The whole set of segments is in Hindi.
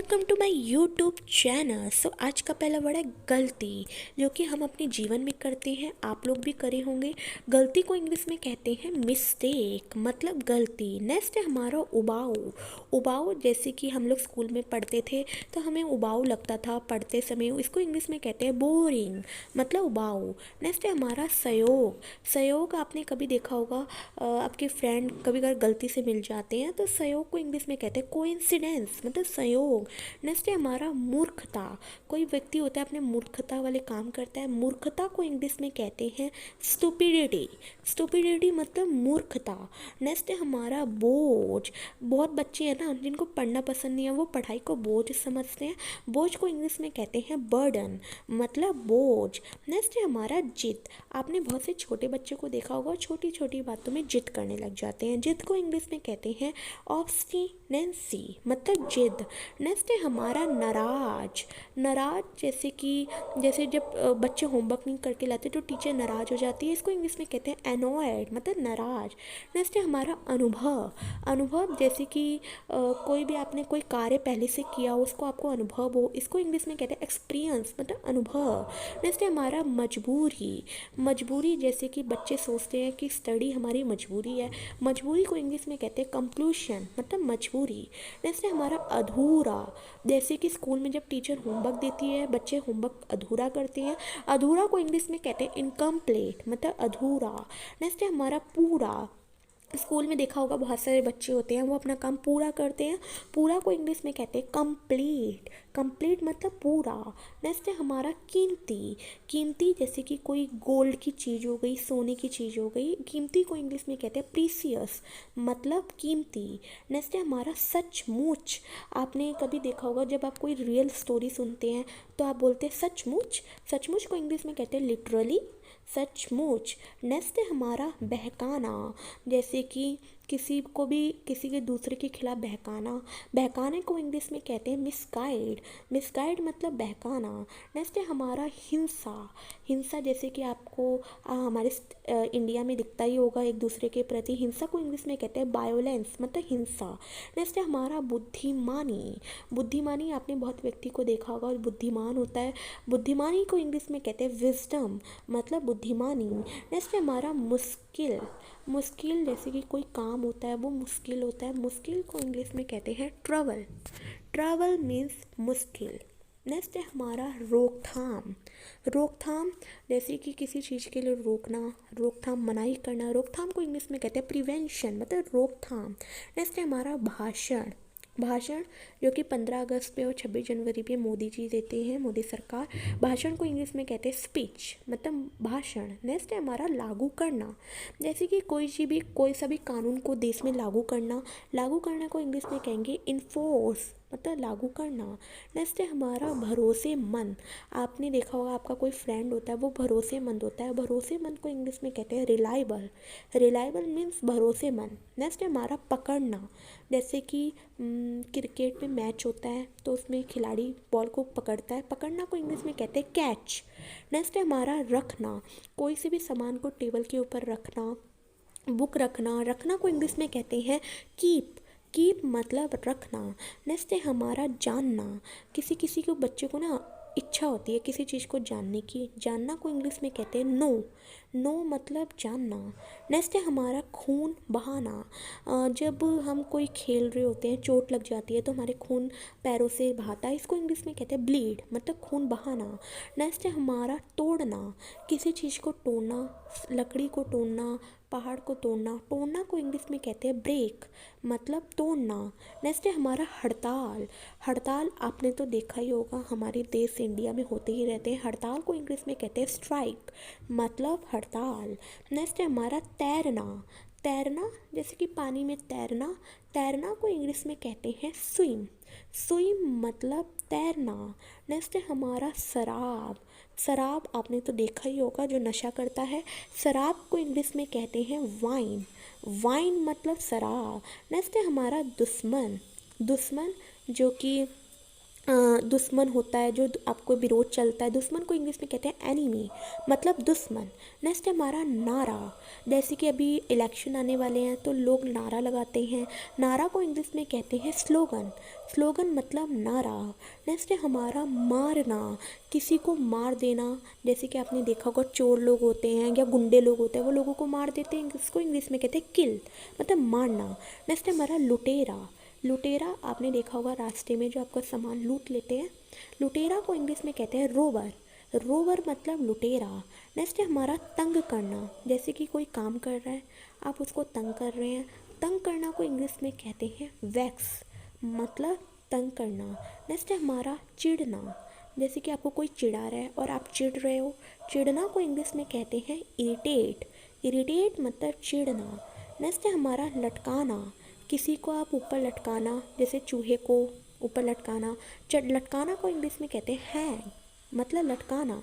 Welcome to my YouTube channel. आज का पहला वर्ड है गलती, जो कि हम अपने जीवन में करते हैं, आप लोग भी करे होंगे। गलती को इंग्लिश में कहते हैं मिस्टेक, मतलब गलती। नेक्स्ट है हमारा उबाऊ। उबाऊ जैसे कि हम लोग स्कूल में पढ़ते थे तो हमें उबाऊ लगता था पढ़ते समय, इसको इंग्लिश में कहते हैं बोरिंग, मतलब उबाऊ। नेक्स्ट है हमारा सहयोग। सहयोग आपने कभी देखा होगा, आपके फ्रेंड कभी अगर गलती से मिल जाते हैं तो सहयोग को इंग्लिश में कहते हैं कोइंसिडेंस, मतलब सहयोग। नेक्स्ट है हमारा मूर्खता। कोई व्यक्ति होता है अपने मूर्खता वाले काम करता है, मूर्खता को इंग्लिश में कहते हैं स्टुपिडिटी। स्टुपिडिटी मतलब मूर्खता। नेक्स्ट है हमारा बोझ। बहुत बच्चे हैं ना जिनको पढ़ना पसंद नहीं है, वो पढ़ाई को बोझ समझते हैं। बोझ को इंग्लिश में कहते हैं बर्डन, मतलब बोझ। नेक्स्ट है हमारा जिद। आपने बहुत से छोटे बच्चे को देखा होगा, छोटी छोटी बातों में जिद करने लग जाते हैं। जिद को इंग्लिश में कहते हैं ऑब्स्टिनेंसी, मतलब जिद। नेक्स्ट है हमारा नाराज। नाराज जैसे जब बच्चे होमवर्क नहीं करके लाते तो टीचर नाराज हो जाती है, इसको इंग्लिश में कहते हैं एनॉयड, मतलब नाराज। नेक्स्ट है हमारा अनुभव। अनुभव जैसे कि कोई भी आपने कोई कार्य पहले से किया हो, उसको आपको अनुभव हो, इसको इंग्लिश में कहते हैं एक्सपीरियंस, मतलब अनुभव। नेक्स्ट है हमारा मजबूरी। मजबूरी जैसे कि बच्चे सोचते हैं कि स्टडी हमारी मजबूरी है, मजबूरी को इंग्लिश में कहते हैं कंप्लूशन, मतलब मजबूरी। नेक्स्ट है हमारा अधूरा। जैसे कि स्कूल में जब टीचर होमवर्क देती है, बच्चे होमवर्क अधूरा करते हैं, अधूरा को इंग्लिश में कहते हैं इनकम्प्लीट, मतलब अधूरा। नेक्स्ट है हमारा पूरा। स्कूल में देखा होगा बहुत सारे बच्चे होते हैं वो अपना काम पूरा करते हैं, पूरा को इंग्लिश में कहते हैं कंप्लीट। कंप्लीट मतलब पूरा। नेक्स्ट है हमारा कीमती। कीमती जैसे कि कोई गोल्ड की चीज़ हो गई, सोने की चीज़ हो गई, कीमती को इंग्लिश में कहते हैं प्रीसियस, मतलब कीमती। नेक्स्ट है हमारा सचमुच। आपने कभी देखा होगा जब आप कोई रियल स्टोरी सुनते हैं तो आप बोलते हैं सचमुच। सचमुच को इंग्लिश में कहते हैं लिटरली, सचमुच। नेक्स्ट है हमारा बहकाना। जैसे कि किसी के दूसरे के खिलाफ बहकाना, बहकाने को इंग्लिश में कहते हैं मिसगाइड। मिसगाइड मतलब बहकाना। नेक्स्ट है हमारा हिंसा। हिंसा जैसे कि आपको हमारे इंडिया में दिखता ही होगा एक दूसरे के प्रति, हिंसा को इंग्लिश में कहते हैं वायोलेंस, मतलब हिंसा। नेक्स्ट है हमारा बुद्धिमानी। बुद्धिमानी आपने बहुत व्यक्ति को देखा होगा और बुद्धिमान होता है, बुद्धिमानी को इंग्लिश में कहते हैं विजडम, मतलब बुद्धिमानी। नेक्स्ट है हमारा मुश्किल। मुश्किल जैसे कि कोई काम होता है वो मुश्किल होता है, मुश्किल को इंग्लिश में कहते हैं ट्रबल। ट्रबल मीन्स मुश्किल। नेक्स्ट है हमारा रोकथाम। रोकथाम जैसे कि किसी चीज़ के लिए रोकना, रोकथाम मनाही करना, रोकथाम को इंग्लिश में कहते हैं प्रिवेंशन, मतलब रोकथाम। नेक्स्ट है हमारा भाषण। भाषण जो कि 15 अगस्त पे और 26 जनवरी पे मोदी जी देते हैं, मोदी सरकार। भाषण को इंग्लिश में कहते हैं स्पीच, मतलब भाषण। नेक्स्ट है हमारा लागू करना। जैसे कि कोई सा भी कानून को देश में लागू करना, लागू करना को इंग्लिश में कहेंगे इन्फोर्स, मतलब लागू करना। नेक्स्ट है हमारा भरोसेमंद। आपने देखा होगा आपका कोई फ्रेंड होता है वो भरोसेमंद होता है, भरोसेमंद को इंग्लिश में कहते हैं रिलायबल। रिलायबल मीन्स भरोसेमंद। नेक्स्ट है हमारा पकड़ना। जैसे कि क्रिकेट में मैच होता है तो उसमें खिलाड़ी बॉल को पकड़ता है, पकड़ना को इंग्लिश में कहते हैं कैच। नेक्स्ट है हमारा रखना। कोई से भी सामान को टेबल के ऊपर रखना, बुक रखना, रखना को इंग्लिश में कहते हैं कीप। कीप मतलब रखना। नेक्स्ट है हमारा जानना। किसी किसी को बच्चे को ना इच्छा होती है किसी चीज़ को जानने की, जानना को इंग्लिश में कहते हैं नो। नो मतलब जानना। नेक्स्ट है हमारा खून बहाना। जब हम कोई खेल रहे होते हैं, चोट लग जाती है तो हमारे खून पैरों से बहाता है, इसको इंग्लिश में कहते हैं ब्लीड, मतलब खून बहाना। नेक्स्ट है हमारा तोड़ना। किसी चीज़ को तोड़ना, लकड़ी को तोड़ना, पहाड़ को तोड़ना, तोड़ना को इंग्लिश में कहते हैं ब्रेक, मतलब तोड़ना। नेक्स्ट है हमारा हड़ताल। हड़ताल आपने तो देखा ही होगा, हमारे देश इंडिया में होते ही रहते हैं। हड़ताल को इंग्लिश में कहते हैं स्ट्राइक, मतलब हड़ताल। नेक्स्ट है हमारा तैरना। तैरना जैसे कि पानी में तैरना, तैरना को इंग्लिश में कहते हैं स्विम। स्विम मतलब तैरना। नेक्स्ट है हमारा शराब। शराब आपने तो देखा ही होगा जो नशा करता है, शराब को इंग्लिश में कहते हैं वाइन। वाइन मतलब शराब। नेक्स्ट है हमारा दुश्मन। दुश्मन जो कि दुश्मन होता है जो आपको विरोध चलता है, दुश्मन को इंग्लिश में कहते हैं एनिमी, मतलब दुश्मन। नेक्स्ट है हमारा नारा, जैसे कि अभी इलेक्शन आने वाले हैं तो लोग नारा लगाते हैं, नारा को इंग्लिश में कहते हैं स्लोगन, स्लोगन मतलब नारा। नेक्स्ट है हमारा मारना, किसी को मार देना, जैसे कि आपने देखा होगा चोर लोग होते हैं या गुंडे लोग होते हैं वो लोगों को मार देते हैं, इसको इंग्लिश में कहते हैं किल, मतलब मारना। नेक्स्ट है हमारा लुटेरा, लुटेरा आपने देखा होगा रास्ते में जो आपका सामान लूट लेते हैं, लुटेरा को इंग्लिश में कहते हैं रोबर, रोबर मतलब लुटेरा। नेक्स्ट है हमारा तंग करना, जैसे कि कोई काम कर रहा है आप उसको तंग कर रहे हैं, तंग करना को इंग्लिश में कहते हैं वैक्स, मतलब तंग करना। नेक्स्ट है हमारा चिढ़ना, जैसे कि आपको कोई चिढ़ा रहा है और आप चिढ़ रहे हो, चिढ़ना को इंग्लिश में कहते हैं इरिटेट, इरिटेट मतलब चिढ़ना। नेक्स्ट है हमारा लटकाना, किसी को आप ऊपर लटकाना, जैसे चूहे को ऊपर लटकाना, लटकाना को इंग्लिश में कहते हैं हैंग, मतलब लटकाना।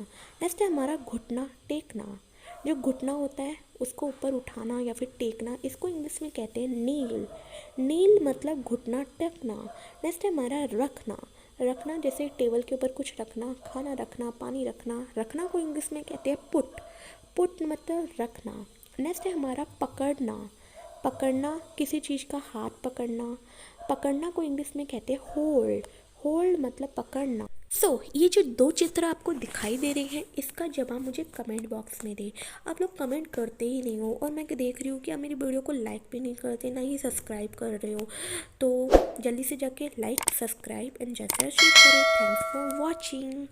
नेक्स्ट है हमारा घुटना टेकना, जो घुटना होता है उसको ऊपर उठाना या फिर टेकना, इसको इंग्लिश में कहते हैं नील, नील मतलब घुटना टेकना। नेक्स्ट है हमारा रखना, रखना जैसे टेबल के ऊपर कुछ रखना, खाना रखना, पानी रखना, रखना को इंग्लिश में कहते हैं पुट, पुट मतलब रखना। नेक्स्ट है हमारा पकड़ना, पकड़ना किसी चीज़ का हाथ पकड़ना, पकड़ना को इंग्लिश में कहते हैं होल्ड, होल्ड मतलब पकड़ना। ये जो दो चित्र आपको दिखाई दे रहे हैं इसका जवाब मुझे कमेंट बॉक्स में दें। आप लोग कमेंट करते ही नहीं हो और मैं देख रही हूँ कि आप मेरी वीडियो को लाइक भी नहीं करते, ना ही सब्सक्राइब कर रहे हो, तो जल्दी से जाके लाइक सब्सक्राइब एंड शेयर करें। Thanks for watching.